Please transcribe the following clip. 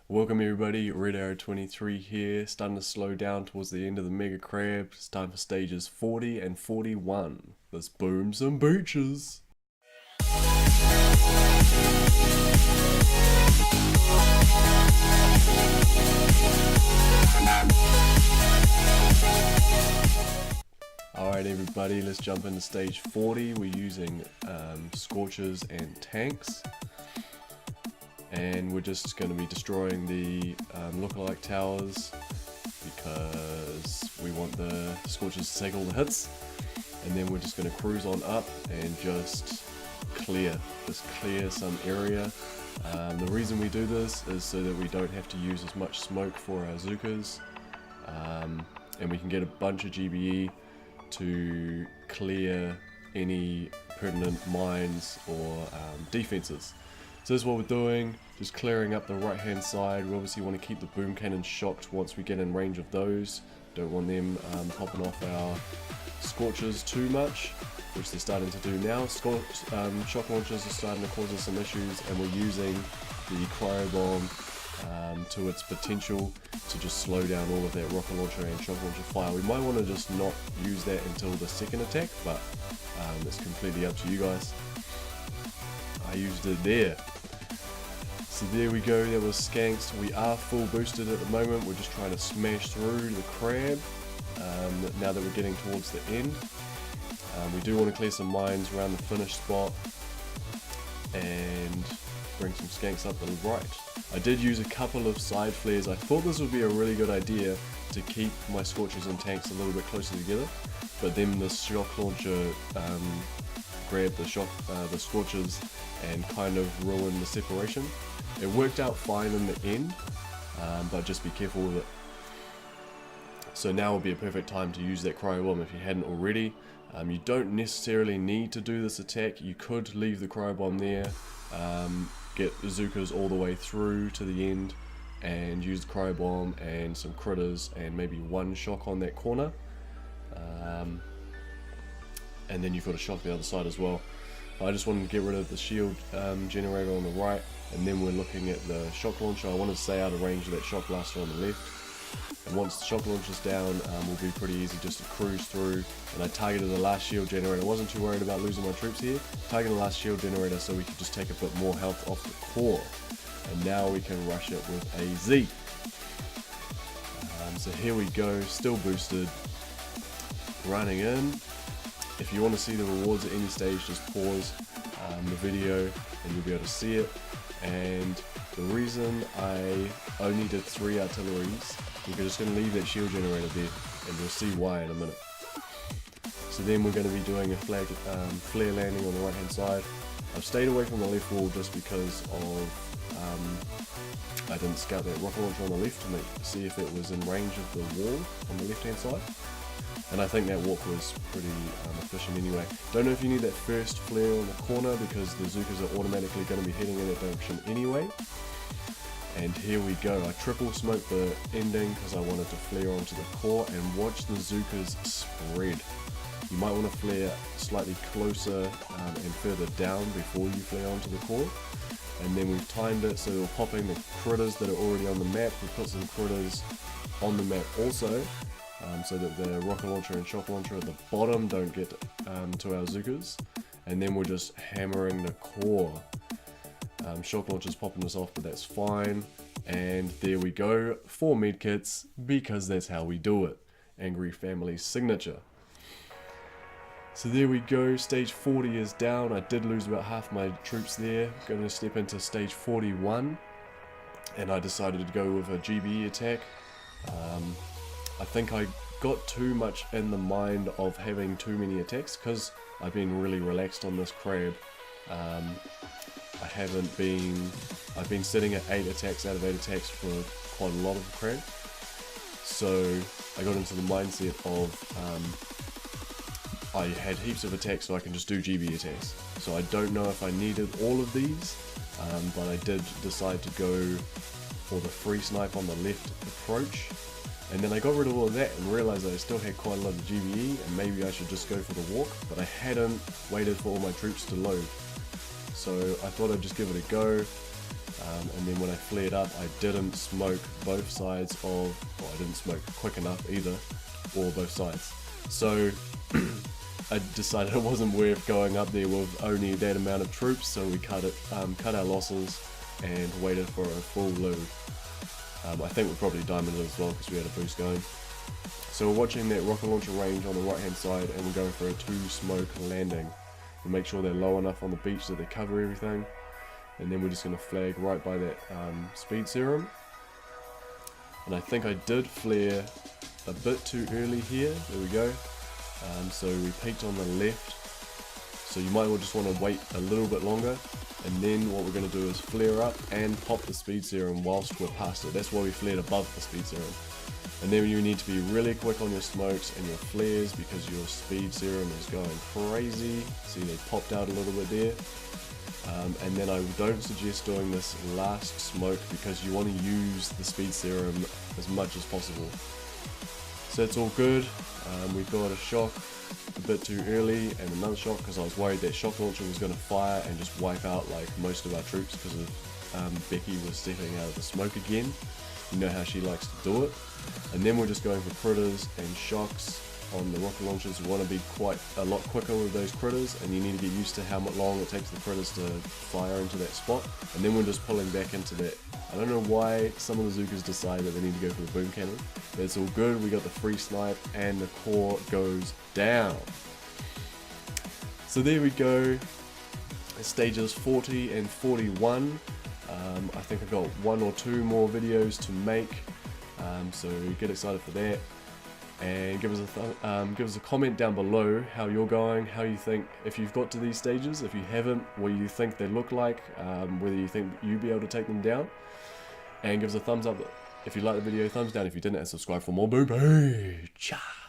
Welcome everybody, Red Arrow 23 here, starting to slow down towards the end of the Mega Crab. It's time for stages 40 and 41. Let's boom some beaches! Alright everybody, let's jump into stage 40. We're using scorches and tanks. And we're just going to be destroying the lookalike towers because we want the scorches to take all the hits, and then we're just going to cruise on up and just clear some area. The reason we do this is so that we don't have to use as much smoke for our Zookas, and we can get a bunch of GBE to clear any pertinent mines or defenses. So this is what we're doing, just clearing up the right hand side. We obviously want to keep the boom cannons shocked once we get in range of those. Don't want them popping off our scorches too much, which they're starting to do now. Shock launchers are starting to cause us some issues, and we're using the cryo bomb to its potential to just slow down all of that rocket launcher and shock launcher fire. We might want to just not use that until the second attack, but it's completely up to you guys. I used it there. So there we go, that was skanks. We are full boosted at the moment. We're just trying to smash through the crab now that we're getting towards the end. We do want to clear some mines around the finish spot and bring some skanks up the right. I did use a couple of side flares. I thought this would be a really good idea to keep my scorches and tanks a little bit closer together, but then the shock launcher grabbed the scorches and kind of ruined the separation. It worked out fine in the end, but just be careful with it. So now would be a perfect time to use that cryo bomb if you hadn't already. You don't necessarily need to do this attack. You could leave the cryo bomb there, get the Zookas all the way through to the end, and use the cryo bomb and some critters and maybe one shock on that corner. And then you've got a shock the other side as well. I just wanted to get rid of the shield generator on the right, and then we're looking at the shock launcher. I wanted to stay out of range of that shock blaster on the left. And once the shock launcher's down, will be pretty easy just to cruise through. And I targeted the last shield generator. I wasn't too worried about losing my troops here. Targeted the last shield generator so we could just take a bit more health off the core. And now we can rush it with a Z. So here we go, still boosted, running in. If you want to see the rewards at any stage, just pause the video and you'll be able to see it. And the reason I only did 3 artilleries, we're just going to leave that shield generator there, and you'll see why in a minute. So then we're going to be doing a flare landing on the right hand side. I've stayed away from the left wall just because of I didn't scout that rocket launcher on the left to see if it was in range of the wall on the left hand side. And I think that walk was pretty efficient anyway. Don't know if you need that first flare on the corner because the Zookas are automatically going to be heading in that direction anyway. And here we go. I triple smoked the ending because I wanted to flare onto the core and watch the Zookas spread. You might want to flare slightly closer and further down before you flare onto the core. And then we've timed it so we're popping the critters that are already on the map. We've put some critters on the map also, so that the rocket launcher and shock launcher at the bottom don't get to our Zookas. And then we're just hammering the core. Shock launcher's popping us off, but that's fine. And there we go, 4 medkits, because that's how we do it. Angry Family's signature. So there we go, stage 40 is down. I did lose about half my troops there. Going to step into stage 41, and I decided to go with a GBE attack. I think I got too much in the mind of having too many attacks because I've been really relaxed on this crab. I've been sitting at 8 attacks out of 8 attacks for quite a lot of the crab. So I got into the mindset of I had heaps of attacks, so I can just do GB attacks. So I don't know if I needed all of these, but I did decide to go for the free snipe on the left approach. And then I got rid of all of that and realized that I still had quite a lot of GBE and maybe I should just go for the walk, but I hadn't waited for all my troops to load. So I thought I'd just give it a go. and then when I flared up, I didn't smoke both sides of, well, I didn't smoke quick enough either, or both sides. So I decided it wasn't worth going up there with only that amount of troops, so we cut our losses and waited for a full load. I think we probably diamonded it as well because we had a boost going. So we're watching that rocket launcher range on the right hand side, and we're going for a 2 smoke landing. We make sure they're low enough on the beach that they cover everything, and then we're just going to flag right by that speed serum. And I think I did flare a bit too early here. There we go. So we peaked on the left, so you might well just want to wait a little bit longer, and then what we're going to do is flare up and pop the speed serum whilst we're past it. That's why we flared above the speed serum. And then you need to be really quick on your smokes and your flares because your speed serum is going crazy. See, they popped out a little bit there. And then I don't suggest doing this last smoke because you want to use the speed serum as much as possible. So it's all good. We got a shock a bit too early and another shock because I was worried that shock launcher was going to fire and just wipe out like most of our troops because of Becky was stepping out of the smoke again. You know how she likes to do it. And then we're just going for critters and shocks on the rocket launchers. You want to be quite a lot quicker with those critters, and you need to get used to how much long it takes the critters to fire into that spot. And then we're just pulling back into that. I don't know why some of the Zookers decide that they need to go for the boom cannon, but it's all good. We got the free snipe and the core goes down. So there we go. Stages 40 and 41. I think I've got 1 or 2 more videos to make, so get excited for that. And give us a comment down below how you're going, how you think, if you've got to these stages, if you haven't, what you think they look like, whether you think you'll be able to take them down. And give us a thumbs up if you like the video, thumbs down if you didn't, and subscribe for more. Boom, boom, cha.